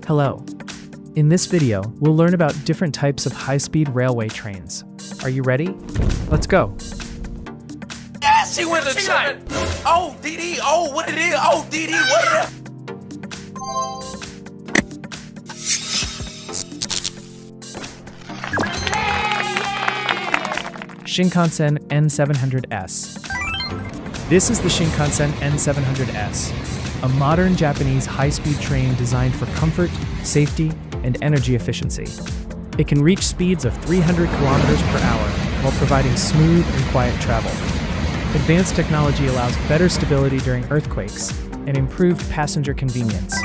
Hello. In this video, we'll learn about different types of high-speed railway trains. Are you ready? Let's go. Yes, she went to Shanghai. Oh, DD. Oh, what it is? Oh, DD. What it is? Shinkansen N700S. This is the Shinkansen N700S, a modern Japanese high-speed train designed for comfort, safety, and energy efficiency. It can reach speeds of 300 kilometers per hour while providing smooth and quiet travel. Advanced technology allows better stability during earthquakes and improved passenger convenience.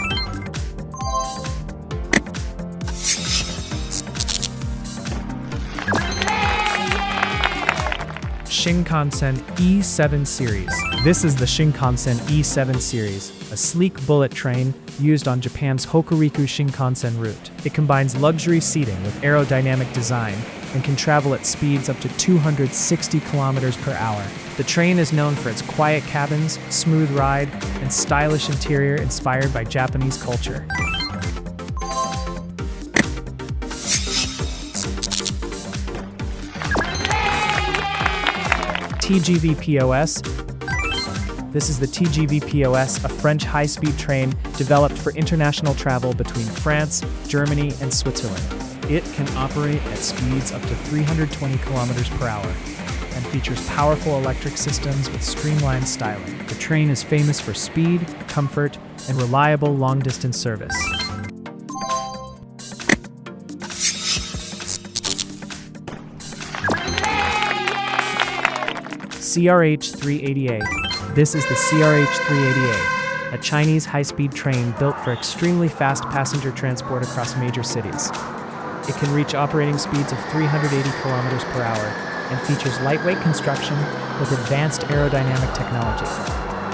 Shinkansen E7 Series. This is the Shinkansen E7 Series, a sleek bullet train used on Japan's Hokuriku Shinkansen route. It combines luxury seating with aerodynamic design and can travel at speeds up to 260 kilometers per hour. The train is known for its quiet cabins, smooth ride, and stylish interior inspired by Japanese culture. TGV POS. This is the TGV POS, a French high-speed train developed for international travel between France, Germany, and Switzerland. It can operate at speeds up to 320 kilometers per hour and features powerful electric systems with streamlined styling. The train is famous for speed, comfort, and reliable long-distance service. CRH380A. This is the CRH380A, a Chinese high-speed train built for extremely fast passenger transport across major cities. It can reach operating speeds of 380 kilometers per hour and features lightweight construction with advanced aerodynamic technology.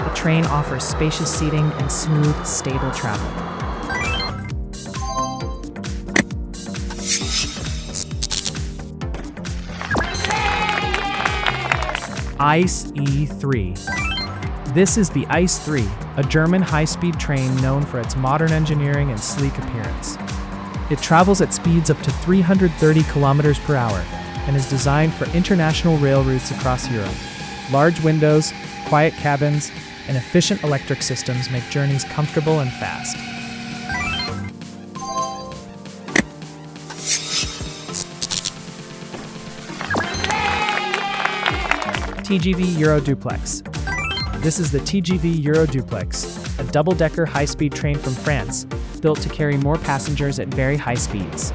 The train offers spacious seating and smooth, stable travel. ICE E3. This is the ICE 3, a German high-speed train known for its modern engineering and sleek appearance. It travels at speeds up to 330 kilometers per hour and is designed for international rail routes across Europe. Large windows, quiet cabins, and efficient electric systems make journeys comfortable and fast. TGV EuroDuplex. This is the TGV EuroDuplex, a double-decker high-speed train from France, built to carry more passengers at very high speeds.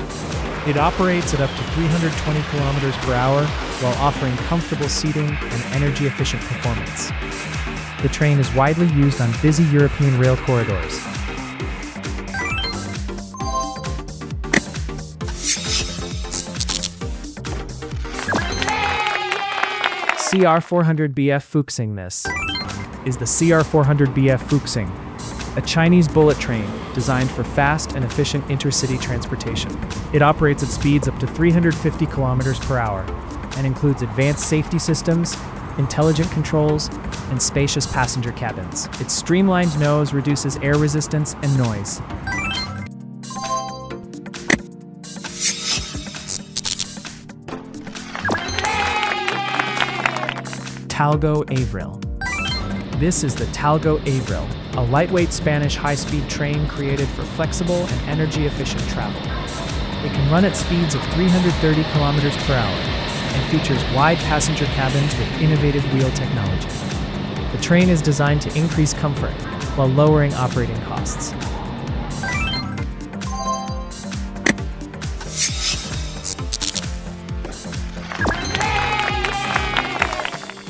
It operates at up to 320 kilometers per hour while offering comfortable seating and energy-efficient performance. The train is widely used on busy European rail corridors. CR400BF Fuxing. This is the CR400BF Fuxing, a Chinese bullet train designed for fast and efficient intercity transportation. It operates at speeds up to 350 kilometers per hour and includes advanced safety systems, intelligent controls, and spacious passenger cabins. Its streamlined nose reduces air resistance and noise. Talgo AVRIL. This is the Talgo AVRIL, a lightweight Spanish high-speed train created for flexible and energy-efficient travel. It can run at speeds of 330 kilometers per hour and features wide passenger cabins with innovative wheel technology. The train is designed to increase comfort while lowering operating costs.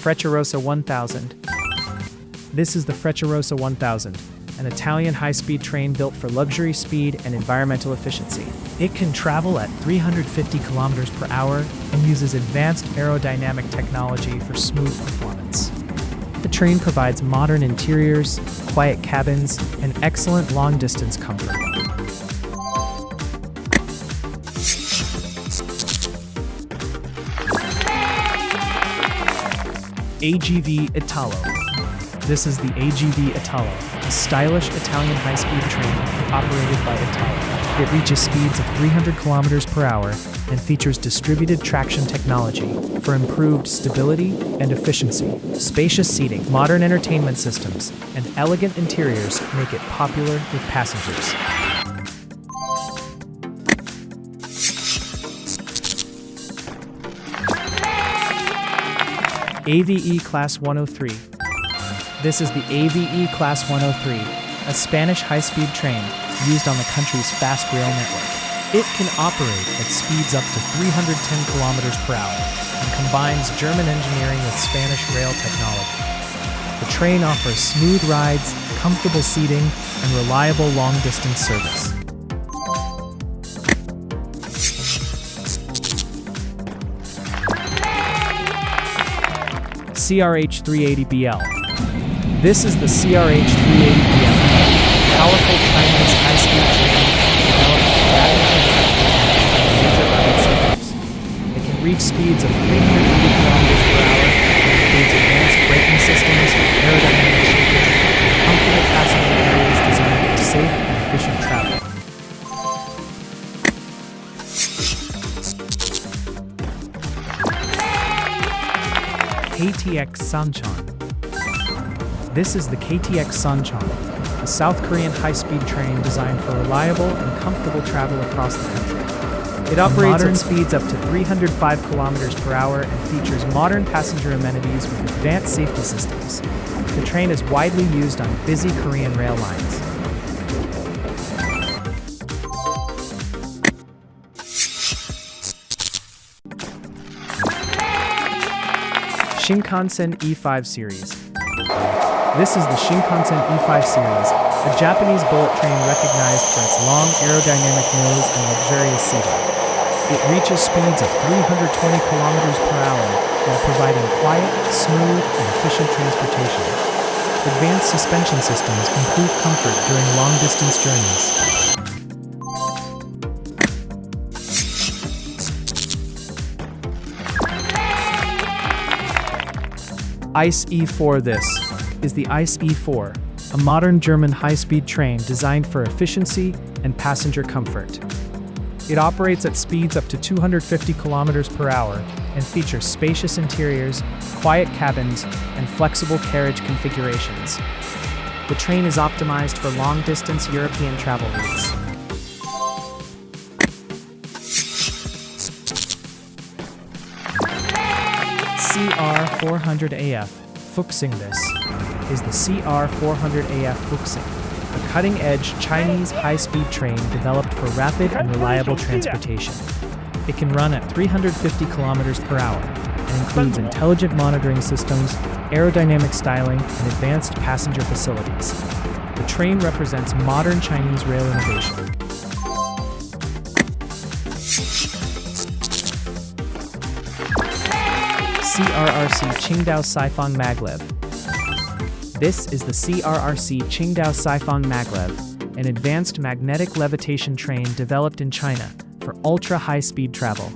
Frecciarossa 1000. This is the Frecciarossa 1000, an Italian high-speed train built for luxury speed and environmental efficiency. It can travel at 350 kilometers per hour and uses advanced aerodynamic technology for smooth performance. The train provides modern interiors, quiet cabins, and excellent long-distance comfort. AGV Italo. This is the AGV Italo, a stylish Italian high-speed train operated by Italo. It reaches speeds of 300 kilometers per hour and features distributed traction technology for improved stability and efficiency. Spacious seating, modern entertainment systems, and elegant interiors make it popular with passengers. AVE Class 103. This is the AVE Class 103, a Spanish high-speed train used on the country's fast rail network. It can operate at speeds up to 310 kilometers per hour and combines German engineering with Spanish rail technology. The train offers smooth rides, comfortable seating, and reliable long-distance service. CRH380BL. This is the CRH380BL, a powerful Chinese high-speed train developed for rapid transportation in major urban centers. It can reach speeds of 380 kilometers per hour and includes advanced braking systems, aerodynamic shaping, and comfortable passenger areas designed for safe and efficient travel. KTX-Sancheon. This is the KTX-Sancheon, a South Korean high-speed train designed for reliable and comfortable travel across the country. It operates at speeds up to 305 kilometers per hour and features modern passenger amenities with advanced safety systems. The train is widely used on busy Korean rail lines. Shinkansen E5 Series. This is the Shinkansen E5 Series, a Japanese bullet train recognized for its long aerodynamic nose and luxurious seating. It reaches speeds of 320 kilometers per hour while providing quiet, smooth, and efficient transportation. Advanced suspension systems improve comfort during long-distance journeys. ICE E4. This is the ICE E4, a modern German high-speed train designed for efficiency and passenger comfort. It operates at speeds up to 250 kilometers per hour and features spacious interiors, quiet cabins, and flexible carriage configurations. The train is optimized for long-distance European travel routes. CR400AF Fuxing. This is the CR400AF Fuxing, a cutting-edge Chinese high-speed train developed for rapid and reliable transportation. It can run at 350 kilometers per hour and includes intelligent monitoring systems, aerodynamic styling, and advanced passenger facilities. The train represents modern Chinese rail innovation. CRRC Qingdao Sifang Maglev. This is the CRRC Qingdao Sifang Maglev, an advanced magnetic levitation train developed in China for ultra-high-speed travel.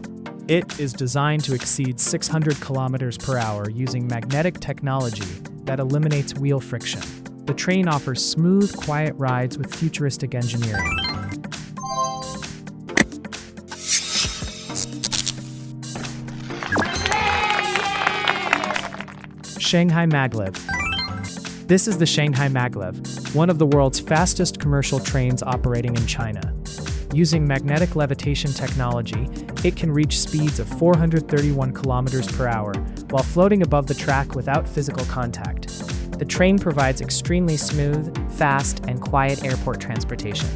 It is designed to exceed 600 kilometers per hour using magnetic technology that eliminates wheel friction. The train offers smooth, quiet rides with futuristic engineering. Shanghai Maglev. This is the Shanghai Maglev, one of the world's fastest commercial trains operating in China. Using magnetic levitation technology, it can reach speeds of 431 kilometers per hour while floating above the track without physical contact. The train provides extremely smooth, fast, and quiet airport transportation.